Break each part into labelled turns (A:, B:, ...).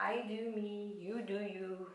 A: I do me, you do you.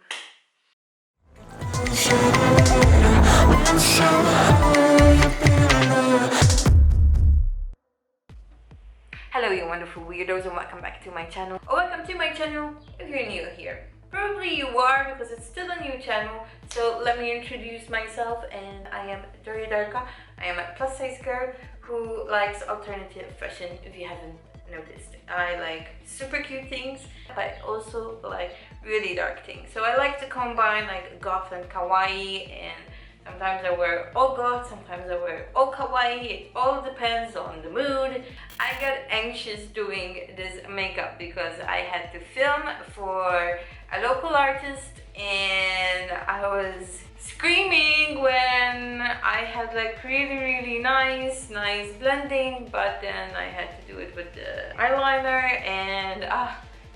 A: Hello you wonderful weirdos and welcome back to my channel. Or welcome to my channel if you're new here. Probably you are because it's still a new channel. So let me introduce myself, and I am Darka. I am a plus size girl who likes alternative fashion, if you haven't noticed. I like super cute things, but also like really dark things. So I like to combine like goth and kawaii, and sometimes I wear all goth, sometimes I wear all kawaii. It all depends on the mood. I got anxious doing this makeup because I had to film for a local artist, and I was screaming when I had like really nice blending, but then I had to do it with the eyeliner, and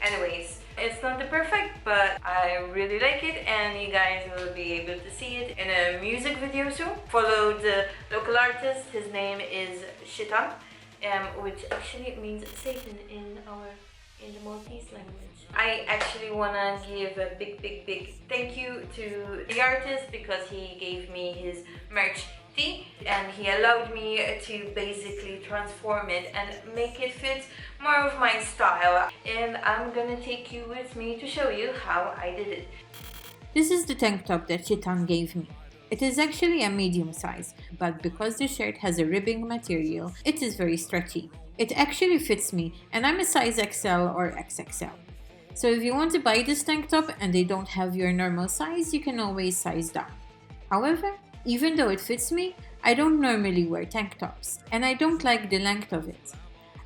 A: anyways, it's not the perfect, but I really like it, and you guys will be able to see it in a music video soon. Follow the local artist. His name is XITAN, which actually means Satan in the Maltese language. I actually wanna give a big thank you to the artist because he gave me his merch tee, and he allowed me to basically transform it and make it fit more of my style, and I'm gonna take you with me to show you how I did it.
B: This is the tank top that XITAN gave me. It is actually a medium size, but because the shirt has a ribbing material, it is very stretchy. It actually fits me, and I'm a size XL or XXL. So if you want to buy this tank top and they don't have your normal size, you can always size down. However, even though it fits me, I don't normally wear tank tops, and I don't like the length of it.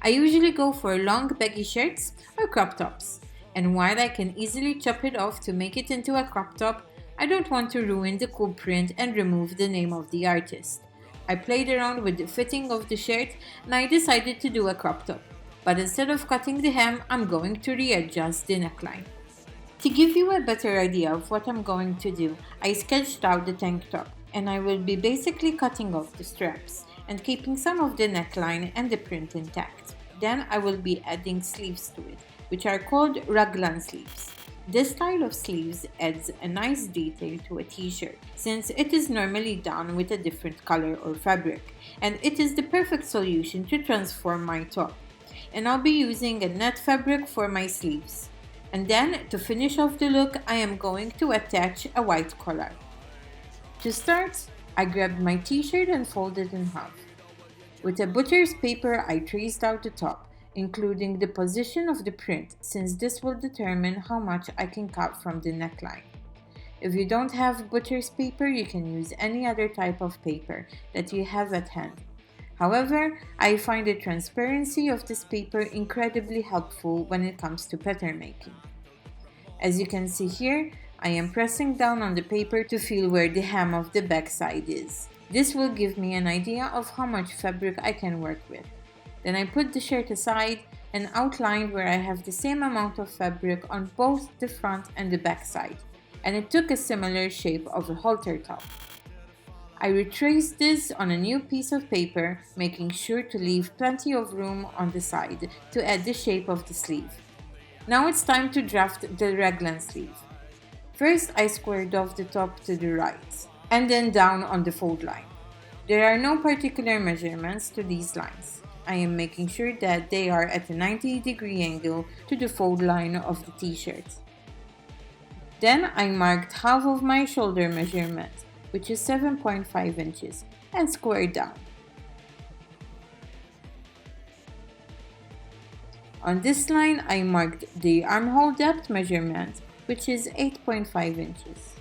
B: I usually go for long baggy shirts or crop tops, and while I can easily chop it off to make it into a crop top, I don't want to ruin the cool print and remove the name of the artist. I played around with the fitting of the shirt and I decided to do a crop top, but instead of cutting the hem, I'm going to readjust the neckline. To give you a better idea of what I'm going to do, I sketched out the tank top, and I will be basically cutting off the straps and keeping some of the neckline and the print intact. Then I will be adding sleeves to it, which are called raglan sleeves. This style of sleeves adds a nice detail to a t-shirt since it is normally done with a different color or fabric, and it is the perfect solution to transform my top. And I'll be using a net fabric for my sleeves. And then to finish off the look, I am going to attach a white collar. To start, I grabbed my t-shirt and folded it in half. With a butcher's paper, I traced out the top, including the position of the print, since this will determine how much I can cut from the neckline. If you don't have butcher's paper, you can use any other type of paper that you have at hand. However, I find the transparency of this paper incredibly helpful when it comes to pattern making. As you can see here, I am pressing down on the paper to feel where the hem of the back side is. This will give me an idea of how much fabric I can work with. Then I put the shirt aside and outlined where I have the same amount of fabric on both the front and the back side, and it took a similar shape of a halter top. I retraced this on a new piece of paper, making sure to leave plenty of room on the side to add the shape of the sleeve. Now it's time to draft the raglan sleeve. First, I squared off the top to the right, and then down on the fold line. There are no particular measurements to these lines. I am making sure that they are at a 90-degree angle to the fold line of the t-shirt. Then I marked half of my shoulder measurement, which is 7.5 inches, and squared down. On this line, I marked the armhole depth measurement, which is 8.5 inches.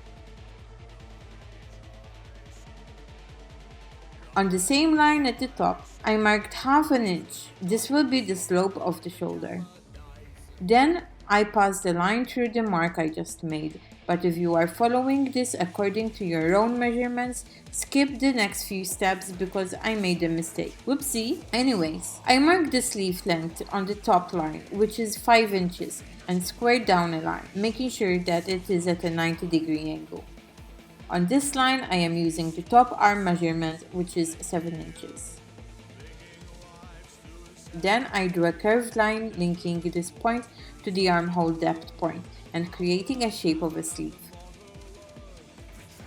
B: On the same line at the top, I marked half an inch. This will be the slope of the shoulder. Then I passed the line through the mark I just made, but if you are following this according to your own measurements, skip the next few steps because I made a mistake. Whoopsie! Anyways, I marked the sleeve length on the top line, which is 5 inches, and squared down a line, making sure that it is at a 90-degree angle. On this line, I am using the top arm measurement, which is 7 inches. Then I drew a curved line linking this point to the armhole depth point and creating a shape of a sleeve.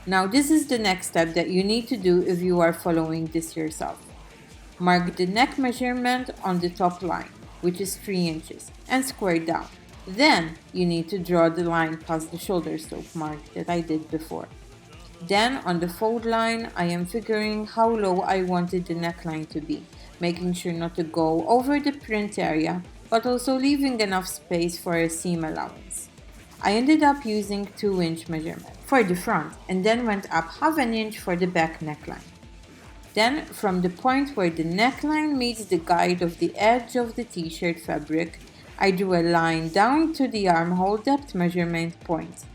B: Now this is the next step that you need to do if you are following this yourself. Mark the neck measurement on the top line, which is 3 inches, and square down. Then you need to draw the line past the shoulder slope mark that I did before. Then on the fold line, I am figuring how low I wanted the neckline to be, making sure not to go over the print area, but also leaving enough space for a seam allowance. I ended up using 2-inch measurement for the front and then went up half an inch for the back neckline. Then from the point where the neckline meets the guide of the edge of the t-shirt fabric, I drew a line down to the armhole depth measurement point.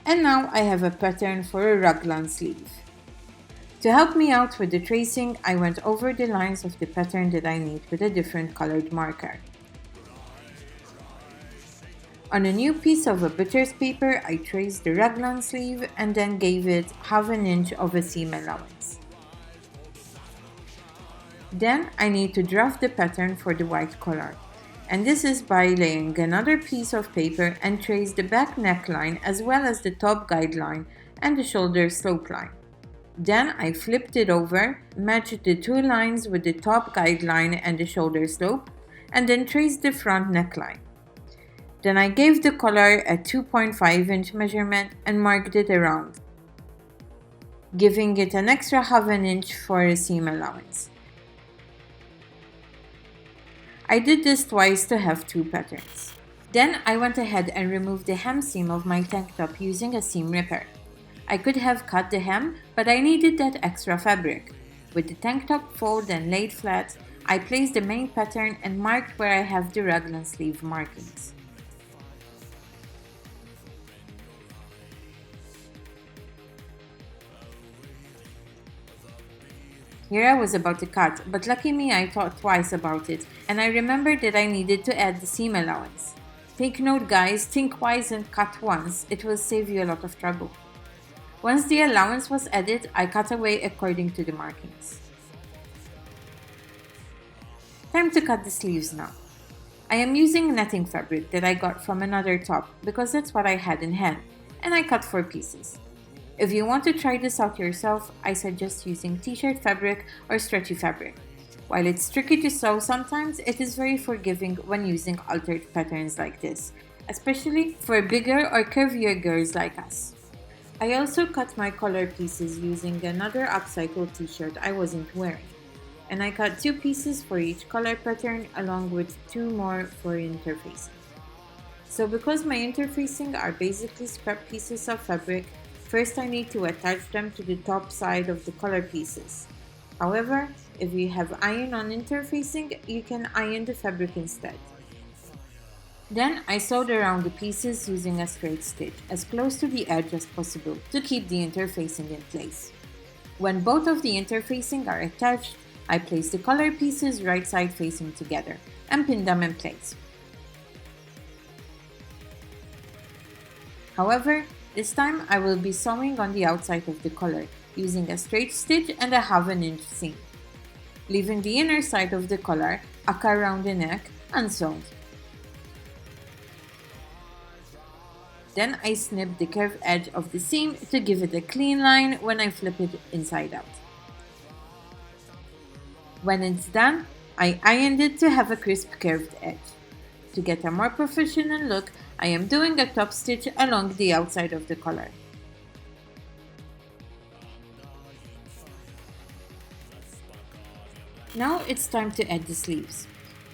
B: And now I have a pattern for a raglan sleeve. To help me out with the tracing, I went over the lines of the pattern that I need with a different colored marker. On a new piece of a butcher's paper, I traced the raglan sleeve and then gave it half an inch of a seam allowance. Then I need to draft the pattern for the white collar. And this is by laying another piece of paper and trace the back neckline as well as the top guideline and the shoulder slope line. Then I flipped it over, matched the two lines with the top guideline and the shoulder slope, and then traced the front neckline. Then I gave the collar a 2.5-inch measurement and marked it around, giving it an extra half an inch for a seam allowance. I did this twice to have two patterns. Then I went ahead and removed the hem seam of my tank top using a seam ripper. I could have cut the hem, but I needed that extra fabric. With the tank top folded and laid flat, I placed the main pattern and marked where I have the raglan sleeve markings. Here I was about to cut, but lucky me I thought twice about it, and I remembered that I needed to add the seam allowance. Take note guys, think wise and cut once, it will save you a lot of trouble. Once the allowance was added, I cut away according to the markings. Time to cut the sleeves now. I am using netting fabric that I got from another top because that's what I had in hand, and I cut 4 pieces. If you want to try this out yourself, I suggest using t-shirt fabric or stretchy fabric. While it's tricky to sew sometimes, it is very forgiving when using altered patterns like this, especially for bigger or curvier girls like us. I also cut my collar pieces using another upcycled t-shirt I wasn't wearing, and I cut 2 pieces for each collar pattern along with 2 more for interfacing. So because my interfacing are basically scrap pieces of fabric, first I need to attach them to the top side of the collar pieces. However, if you have iron-on interfacing, you can iron the fabric instead. Then I sewed around the pieces using a straight stitch as close to the edge as possible to keep the interfacing in place. When both of the interfacing are attached, I place the collar pieces right side facing together and pin them in place. However, this time I will be sewing on the outside of the collar using a straight stitch and a half an inch seam, leaving the inner side of the collar, aka around the neck, unsewn. Then I snip the curved edge of the seam to give it a clean line when I flip it inside out. When it's done, I ironed it to have a crisp curved edge. To get a more professional look, I am doing a top stitch along the outside of the collar. Now it's time to add the sleeves.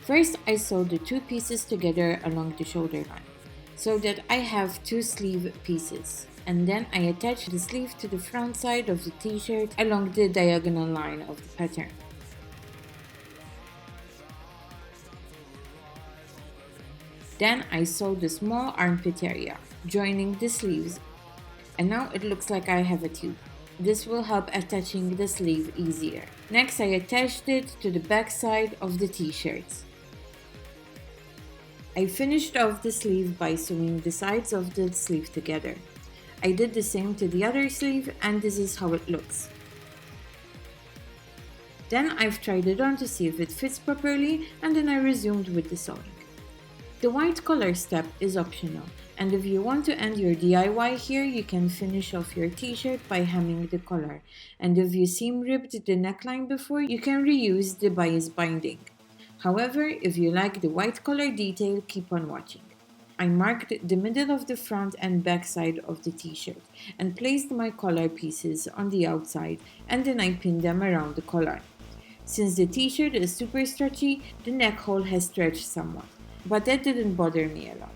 B: First, I sew the 2 pieces together along the shoulder line, so that I have 2 sleeve pieces, and then I attach the sleeve to the front side of the t-shirt along the diagonal line of the pattern. Then I sew the small armpit area, joining the sleeves, and now it looks like I have a tube. This will help attaching the sleeve easier. Next, I attached it to the back side of the t-shirt. I finished off the sleeve by sewing the sides of the sleeve together. I did the same to the other sleeve, and this is how it looks. Then I've tried it on to see if it fits properly, and then I resumed with the sewing. The white collar step is optional, and if you want to end your DIY here, you can finish off your t-shirt by hemming the collar, and if you seam ribbed the neckline before, you can reuse the bias binding. However, if you like the white collar detail, keep on watching. I marked the middle of the front and back side of the t-shirt and placed my collar pieces on the outside, and then I pinned them around the collar. Since the t-shirt is super stretchy, the neck hole has stretched somewhat, but that didn't bother me a lot.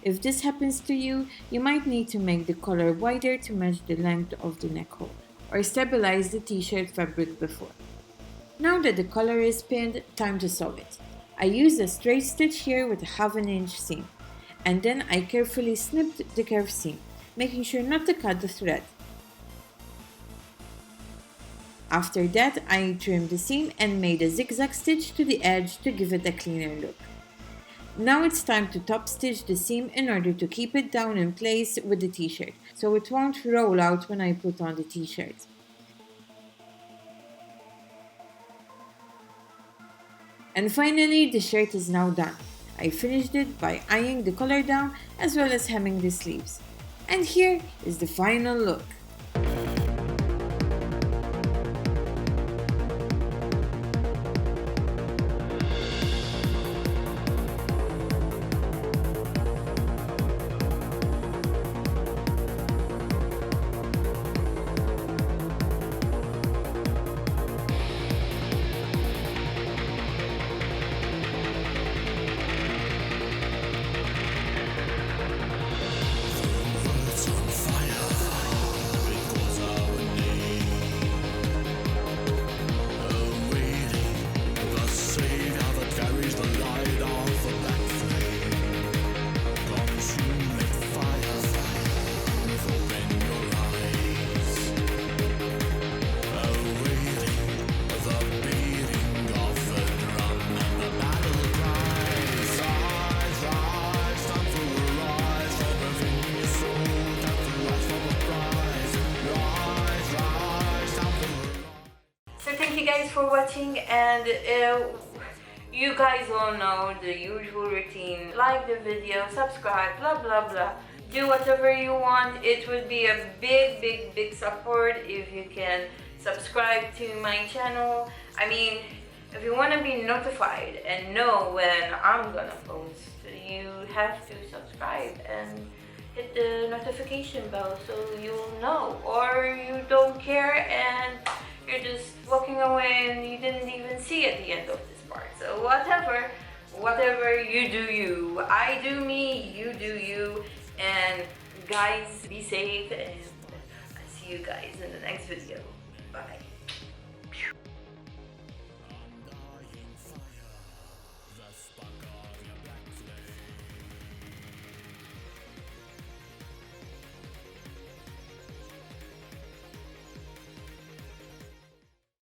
B: If this happens to you, you might need to make the collar wider to match the length of the neck hole, or stabilize the t-shirt fabric before. Now that the collar is pinned, time to sew it. I used a straight stitch here with a 1/2 inch seam, and then I carefully snipped the curved seam, making sure not to cut the thread. After that, I trimmed the seam and made a zigzag stitch to the edge to give it a cleaner look. Now it's time to top stitch the seam in order to keep it down in place with the t-shirt, so it won't roll out when I put on the t-shirt. And finally, the shirt is now done. I finished it by eyeing the collar down as well as hemming the sleeves. And here is the final look.
A: Thank you guys for watching, and you guys all know the usual routine. Like the video, subscribe, blah blah blah. Do whatever you want. It would be a big support if you can subscribe to my channel. I mean, if you want to be notified and know when I'm gonna post, you have to subscribe and hit the notification bell so you'll know. Or you don't care and you're just walking away and you didn't even see at the end of this part. So whatever, you do you. I do me, you do you. And guys, be safe, and I'll see you guys in the next video.